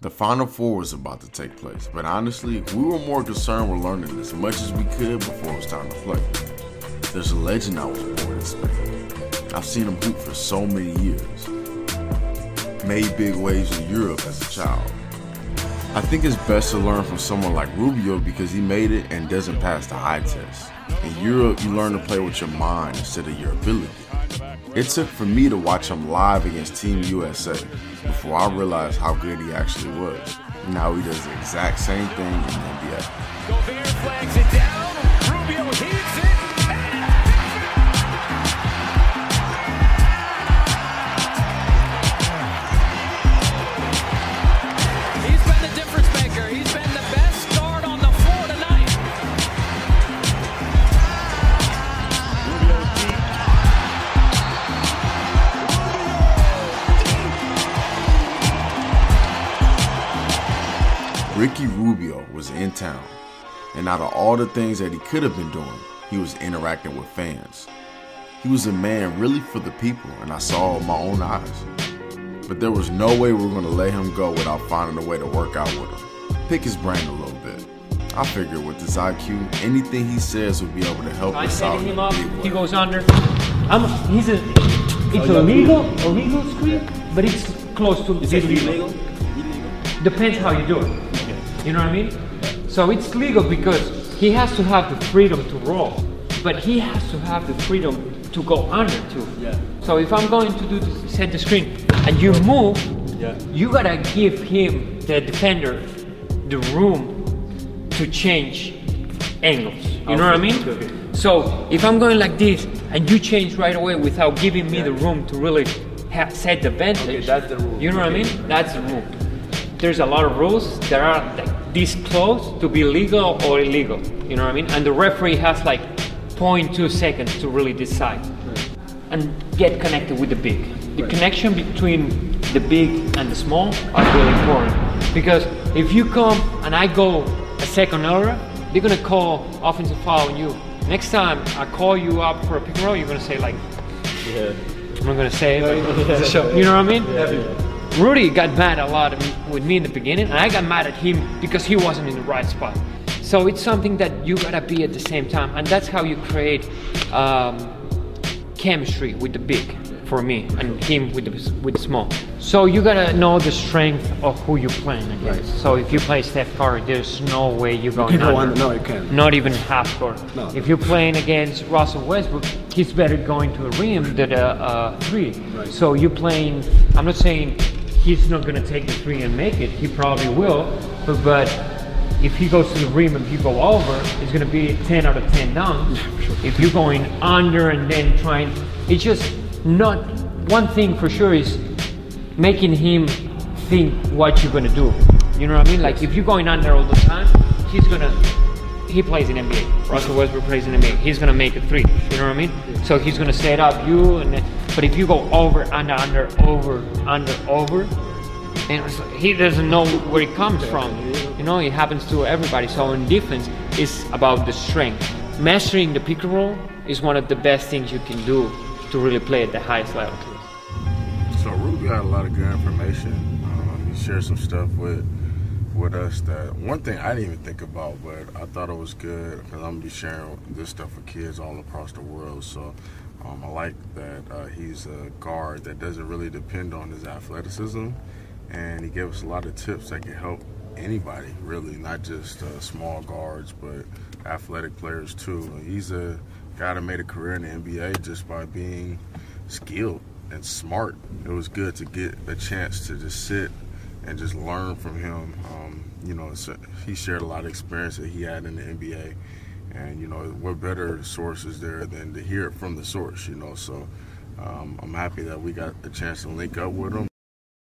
The Final Four was about to take place, but honestly, we were more concerned with learning as much as we could before it was time to play. There's a legend I was born in Spain. I've seen him hoop for so many years. Made big waves in Europe as a child. I think it's best to learn from someone like Rubio because he made it and doesn't pass the eye test. In Europe, you learn to play with your mind instead of your ability. It took for me to watch him live against Team USA before I realized how good he actually was. Now he does the exact same thing in the NBA. Gobert flags it down. Rubio heats it. He's been the difference maker. He's been the best guard on the floor tonight. Rubio deep. Ricky Rubio was in town, and out of all the things that he could have been doing, he was interacting with fans. He was a man really for the people, and I saw it with my own eyes. But there was no way we were going to let him go without finding a way to work out with him. Pick his brain a little bit. I figured with his IQ, anything he says would be able to help us out. Him up, he goes under. It's a legal screen, but it's close to illegal. Depends how you do it. You know what I mean? So it's legal because he has to have the freedom to roll, but he has to have the freedom to go under too. Yeah. So if I'm going to set the screen and you move, you gotta give him, the defender, the room to change angles. You know what I mean? Okay. So if I'm going like this and you change right away without giving me the room to really set the advantage, Okay, that's the rule. You know what I mean? That's the rule. There's a lot of rules that are like this close to be legal or illegal. You know what I mean? And the referee has like 0.2 seconds to really decide and get connected with the big. The connection between the big and the small are really important, because if you come and I go a second earlier, they're gonna call offensive foul on you. Next time I call you up for a pick and roll, you're gonna say like, I'm not gonna say it, like, you know what I mean? Yeah. Rudy got mad a lot with me in the beginning, and I got mad at him because he wasn't in the right spot. So it's something that you gotta be at the same time, and that's how you create chemistry with the big, for me, and him with the small. So you gotta know the strength of who you're playing against. Right. So if you play Steph Curry, there's no way you're going under. No, you can't. Not even half court. No. If you're playing against Russell Westbrook, he's better going to a rim than a three. Right. So you're playing, I'm not saying he's not gonna take the three and make it, he probably will, but if he goes to the rim and you go over, it's gonna be 10 out of 10 down. Sure. If you're going under and then trying, it's just not, one thing for sure is making him think what you're gonna do. You know what I mean? Like if you're going under all the time, he plays in NBA. Russell Westbrook plays in NBA. He's gonna make a three. You know what I mean? So he's gonna set up you, and then, but if you go over, under, over, and he doesn't know where it comes from. You know, it happens to everybody. So in defense, it's about the strength. Mastering the pick and roll is one of the best things you can do to really play at the highest level. So Ruby had a lot of good information. He shared some stuff with us that one thing I didn't even think about, but I thought it was good because I'm gonna be sharing this stuff with kids all across the world. So I like that he's a guard that doesn't really depend on his athleticism, and he gave us a lot of tips that can help anybody, really, not just small guards, but athletic players too. He's a guy that made a career in the NBA just by being skilled and smart. It was good to get a chance to just sit and just learn from him. You know, he shared a lot of experience that he had in the NBA, and you know, what better sources there than to hear it from the source, you know. So I'm happy that we got a chance to link up with him.